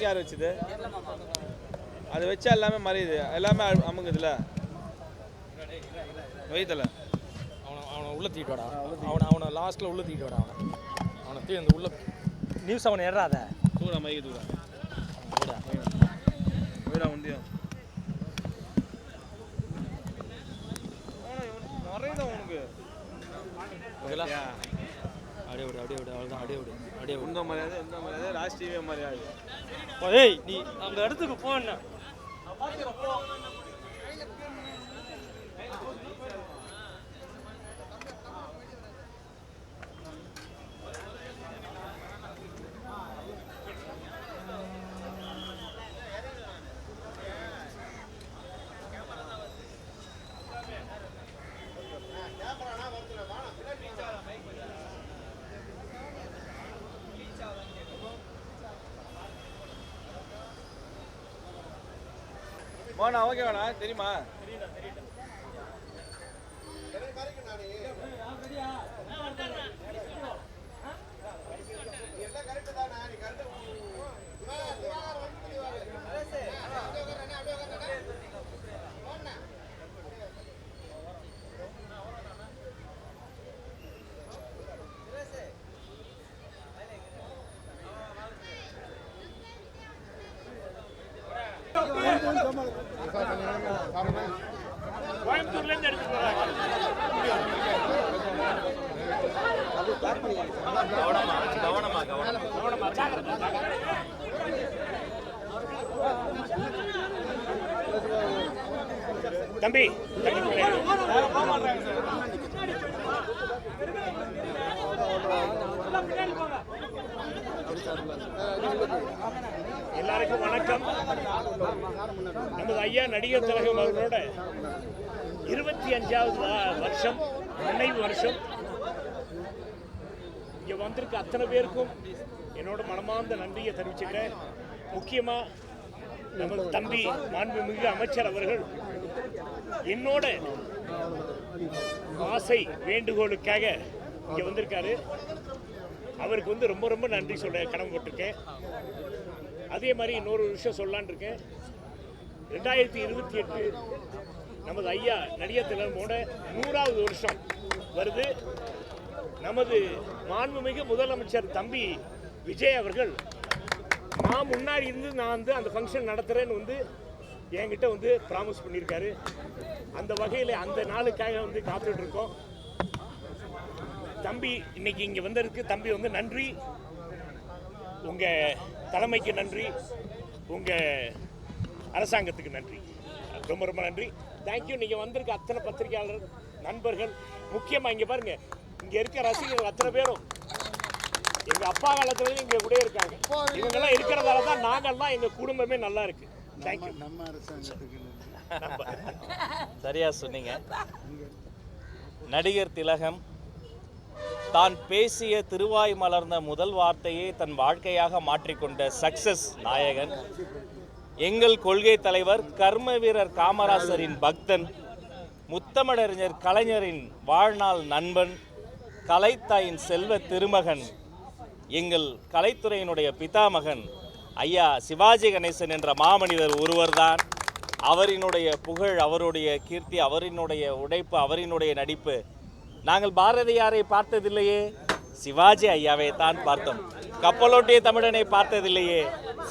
யார் வச்சுது? அது வச்சா எல்லாமே மறையுது, எல்லாமே அமுங்குதுல. வயிற்றுல அவனை உள்ள தூக்கிட்டு வாடா. அவனை லாஸ்ட்டில் உள்ள தூக்கிட்டு வாடா. அவனை தூக்கி அந்த உள்ள நியூஸ் அவனை ஏறாத தூரா மைக்கு தூரா வீடா உண்டியும் மறையுதான் உனக்கு. அப்படியே விடு அவ்வளோதான். அப்படியே இந்த மரியாதை ராஷ்டிரிய மரியாதை. ஏய், நீ அந்த இடத்துக்கு போன போனா ஓகேவாண்ணா? தெரியுமா? கோயம்புத்தூர்லேருந்து எடுத்துட்டு வராங்க. தம்பி எல்லாருக்கும் வணக்கம். நமது ஐயா நடிகர் திலகம் அவர்களோட 25வது வருஷம் நினைவு வருஷம். இங்கே வந்திருக்க அத்தனை பேருக்கும் என்னோட மனமார்ந்த நன்றியை தெரிவிச்சுக்கிறேன். முக்கியமாக நமது தம்பி மாண்புமிகு அமைச்சர் அவர்கள் என்னோட ஆசை வேண்டுகோளுக்காக இங்கே வந்திருக்காரு. அவருக்கு ரொம்ப ரொம்ப நன்றி சொல்ல கடமைப்பட்டிருக்கேன். அதே மாதிரி இன்னொரு விஷயம் சொல்லலான் இருக்கேன். 2028 நமது ஐயா நடிகர் திலகமோட 100வது வருஷம் வருது. நமது மாண்புமிகு முதலமைச்சர் தம்பி விஜய் அவர்கள் நான் முன்னாடி இருந்து நான் அந்த ஃபங்க்ஷன் நடத்துகிறேன்னு என்கிட்ட ப்ராமிஸ் பண்ணியிருக்காரு. அந்த வகையில் அந்த நாளுக்காக காத்துட்டு இருக்கோம். தம்பி இன்னைக்கு இங்கே வந்திருக்கு. தம்பி நன்றி, உங்கள் தலைமைக்கு நன்றி, உங்கள் அரசாங்கத்துக்கு நன்றி, ரொம்ப ரொம்ப நன்றி. தேங்க்யூ. நீங்கள் வந்திருக்க அத்தனை பத்திரிகையாளர் நண்பர்கள், முக்கியமாக இங்கே பாருங்கள், இங்கே இருக்க ரசிகர்கள் அத்தனை பேரும் எங்கள் அப்பா காலத்துலேயும் இங்கே கூட இருக்காங்க. இவங்கெல்லாம் இருக்கிறதால தான் நாங்கள்லாம் எங்கள் குடும்பமே நல்லா இருக்கு. தேங்க்யூ. நம்ம அரசாங்கத்துக்கு சரியா சொன்னீங்க. நடிகர் திலகம் தான் பேசிய திருவாய் மலர்ந்த முதல் வார்த்தையை தன் வாழ்க்கையாக மாற்றிக்கொண்ட சக்சஸ் நாயகன், எங்கள் கொள்கை தலைவர், கர்ம வீரர் காமராசரின் பக்தன், முத்தமிழறிஞர் கலைஞரின் வாழ்நாள் நண்பன், கலைத்தாயின் செல்வ திருமகன், எங்கள் கலைத்துறையினுடைய பிதாமகன் ஐயா சிவாஜி கணேசன் என்ற மாமனிதர் ஒருவர்தான். அவரினுடைய புகழ், அவருடைய கீர்த்தி, அவரினுடைய உழைப்பு, அவரினுடைய நடிப்பு. நாங்கள் பாரதியாரை பார்த்ததில்லையே, சிவாஜி ஐயாவை தான் பார்த்தோம். கப்பலோட்டிய தமிழனை பார்த்ததில்லையே,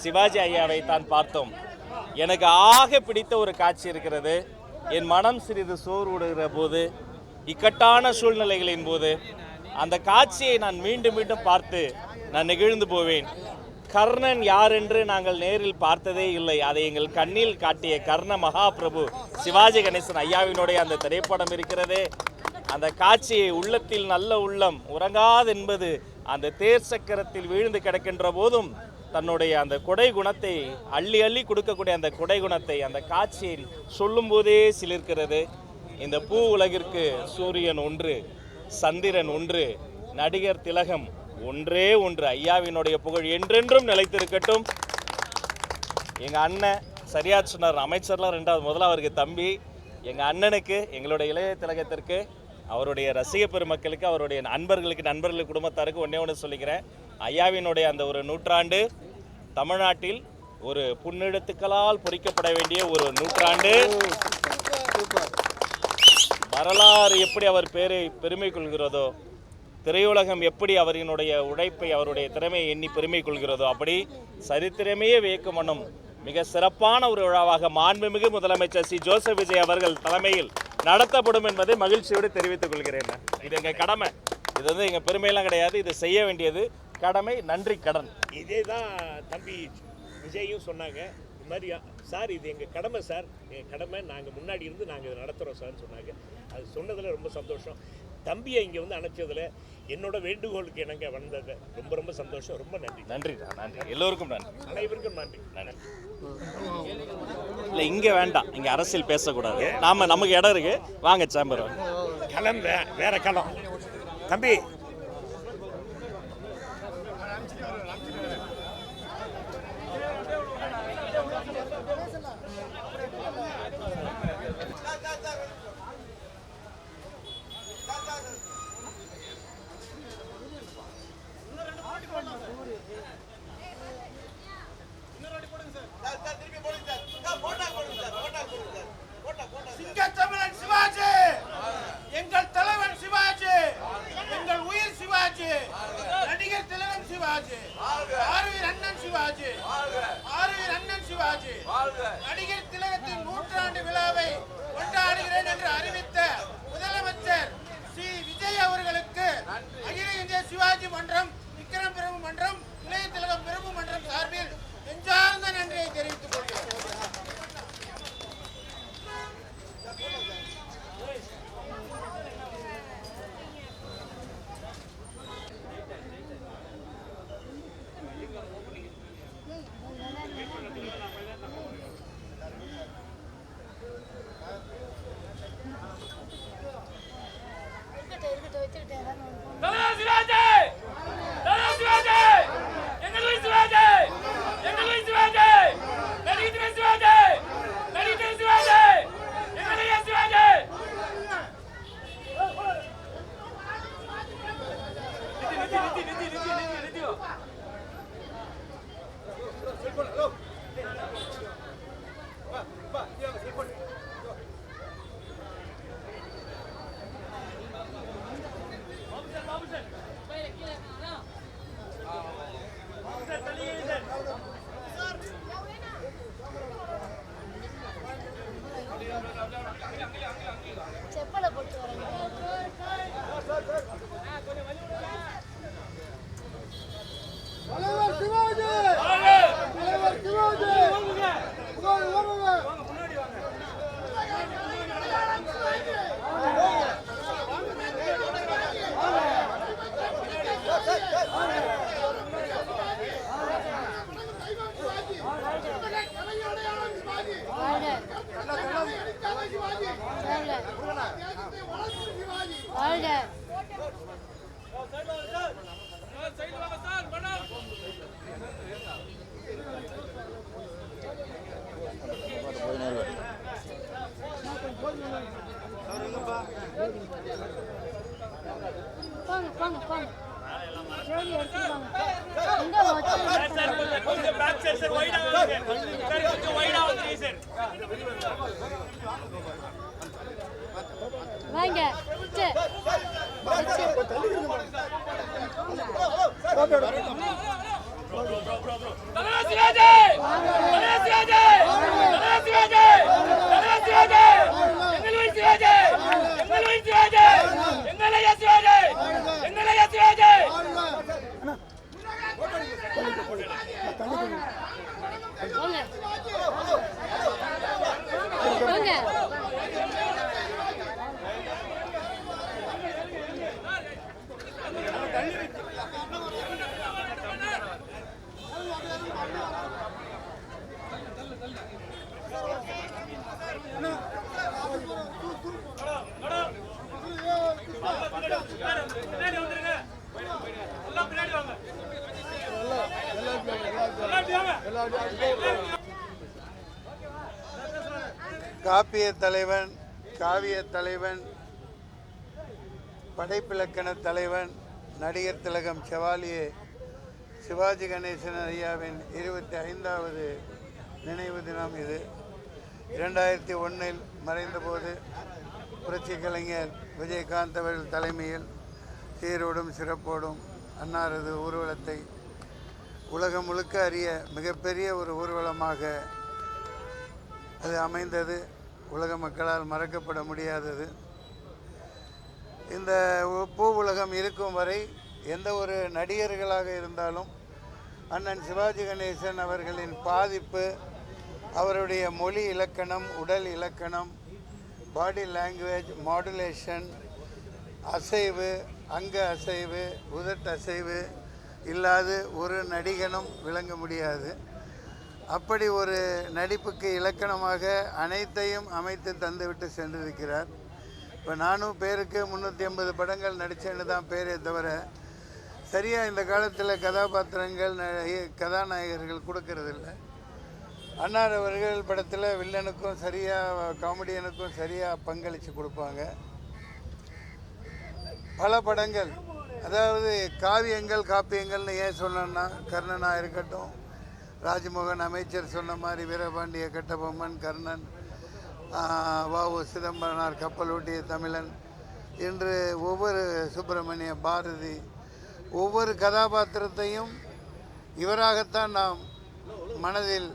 சிவாஜி ஐயாவை தான் பார்த்தோம். எனக்கு ஆக பிடித்த ஒரு காட்சி இருக்கிறது. என் மனம் சிறிது சோர்வுடுகிற போது, இக்கட்டான சூழ்நிலைகளின் போது அந்த காட்சியை நான் மீண்டும் மீண்டும் பார்த்து நான் நெகிழ்ந்து போவேன். கர்ணன் யார் என்று நாங்கள் நேரில் பார்த்ததே இல்லை. அதை எங்கள் கண்ணில் காட்டிய கர்ண மகாபிரபு சிவாஜி கணேசன் ஐயாவினுடைய அந்த திரைப்படம் இருக்கிறது. அந்த காட்சியை உள்ளத்தில் நல்ல உள்ளம் உறங்காதென்பது அந்த தேர் சக்கரத்தில் வீழ்ந்து கிடக்கின்ற போதும் தன்னுடைய அந்த கொடை குணத்தை அள்ளி அள்ளி கொடுக்கக்கூடிய அந்த கொடை குணத்தை அந்த காட்சியை சொல்லும் போதே சிலிர்க்கிறது. இந்த பூ உலகிற்கு சூரியன் ஒன்று, சந்திரன் ஒன்று, நடிகர் திலகம் ஒன்றே ஒன்று. ஐயாவினுடைய புகழ் என்றென்றும் நிலைத்திருக்கட்டும். எங்கள் அண்ணன் சரியா சொன்னார், அமைச்சர்லாம் ரெண்டாவது, முதல்ல அவருக்கு தம்பி. எங்கள் அண்ணனுக்கு, எங்களுடைய இளைய திலகத்திற்கு, அவருடைய ரசிக பெருமக்களுக்கு, அவருடைய நண்பர்களுக்கு குடும்பத்தாருக்கு ஒன்றே ஒன்று சொல்லிக்கிறேன். ஐயாவினுடைய அந்த ஒரு நூற்றாண்டு தமிழ்நாட்டில் ஒரு புன்னெழுத்துக்களால் பொறிக்கப்பட வேண்டிய ஒரு நூற்றாண்டு. வரலாறு எப்படி அவர் பெருமை கொள்கிறதோ, திரையுலகம் எப்படி அவரினுடைய உழைப்பை, அவருடைய திறமையை எண்ணி பெருமை கொள்கிறதோ, அப்படி சரித்திரமே வியக்கும் வண்ணம் மிக சிறப்பான ஒரு விழாவாக மாண்புமிகு முதலமைச்சர் சி ஜோசப் விஜய் அவர்கள் தலைமையில் நடத்தப்படும் என்பதை மகிழ்ச்சியோடு தெரிவித்துக் கொள்கிறேன். இது எங்கள் கடமை. இது வந்து எங்கள் பெருமையெல்லாம் கிடையாது, இது செய்ய வேண்டியது கடமை, நன்றி கடன். இதே தான் தம்பி விஜயும் சொன்னாங்க. இது மாதிரி சார் இது எங்கள் கடமை சார், எங்கள் கடமை, நாங்கள் முன்னாடி இருந்து நாங்கள் இதை நடத்துகிறோம் சார்னு சொன்னாங்க. அது சொன்னதில் ரொம்ப சந்தோஷம். தம்பியை இங்கே வந்து அனுப்பிச்சதில் என்னோட வேண்டுகோளுக்கு எனக்கு வந்தது ரொம்ப ரொம்ப சந்தோஷம். ரொம்ப நன்றி. நன்றி நன்றி, எல்லோருக்கும் நன்றி, அனைவருக்கும் நன்றி. நன்றி. இல்லை இங்கே வேண்டாம், இங்கே அரசியல் பேசக்கூடாது. நமக்கு இடம் இருக்கு, வாங்க சேம்பர் களம் வேற களம். தம்பி நடிகர் திலகத்தின் நூற்றாண்டு விழாவை கொண்டாடுகிறேன் என்று அறிவித்த முதலமைச்சர் ஸ்ரீ விஜய் அவர்களுக்கு அகில இந்திய சிவாஜி மன்றம், விக்ரம் பிரபு மன்றம், இளைய திலகம் பிரபு மன்றம் சார்பில் நெஞ்சார்ந்த நன்றியை தெரிவித்துக் கொள்கிறேன். காப்பிய தலைவன், காவிய தலைவன், படைப்பிலக்கண தலைவன், நடிகர் திலகம் செவாலியே சிவாஜி கணேசன் ஐயாவின் 25வது நினைவு தினம் இது. 2001 மறைந்தபோது புரட்சி கலைஞர் விஜயகாந்த் அவர்கள் தலைமையில் சீரோடும் சிறப்போடும் அன்னாரது ஊர்வலத்தை உலகம் முழுக்க அறிய மிகப்பெரிய ஒரு ஊர்வலமாக அது அமைந்தது. உலக மக்களால் மறக்கப்பட முடியாதது. இந்த பூ உலகம் இருக்கும் வரை எந்த ஒரு நடிகர்களாக இருந்தாலும் அண்ணன் சிவாஜி கணேசன் அவர்களின் பாதிப்பு, அவருடைய மொழி இலக்கணம், உடல் இலக்கணம், பாடி லாங்குவேஜ், மாடுலேஷன், அசைவு, அங்க அசைவு, உதட்டு அசைவு இல்லாது ஒரு நடிகனும் விளங்க முடியாது. அப்படி ஒரு நடிப்புக்கு இலக்கணமாக அனைத்தையும் அமைத்து தந்துவிட்டு சென்றிருக்கிறார். இப்போ நானும் பேருக்கு 350 படங்கள் நடித்தேன்னு தான் பேரே தவிர சரியாக இந்த காலத்தில் கதாபாத்திரங்கள் கதாநாயகர்கள் கொடுக்கறதில்ல. அன்னார் அவர்கள் படத்தில் வில்லனுக்கும் சரியாக, காமெடியனுக்கும் சரியாக பங்களித்து கொடுப்பாங்க. பல படங்கள், அதாவது காவியங்கள் காப்பியங்கள்னு ஏன் சொன்னோன்னா, கர்ணனாக இருக்கட்டும், ராஜ்மோகன் அமைச்சர் சொன்ன மாதிரி வீரபாண்டிய கட்டபொம்மன், கர்ணன், வ.உ. சிதம்பரனார் கப்பல் ஓட்டிய தமிழன், இன்று ஒவ்வொரு சுப்பிரமணிய பாரதி, ஒவ்வொரு கதாபாத்திரத்தையும் இவராகத்தான் நாம் மனதில்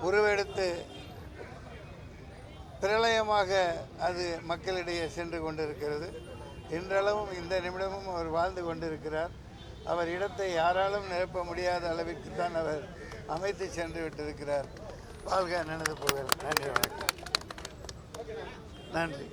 உருவெடுத்து பிரளயமாக அது மக்களிடையே சென்று கொண்டிருக்கிறது. இன்றளவும் இந்த நிமிடமும் அவர் வாழ்ந்து கொண்டிருக்கிறார். அவர் இடத்தை யாராலும் நிரப்ப முடியாத அளவிற்கு தான் அவர் அமைத்து சென்று விட்டிருக்கிறார். வாழ்க நினைவு புகழ். நன்றி, வணக்கம். நன்றி.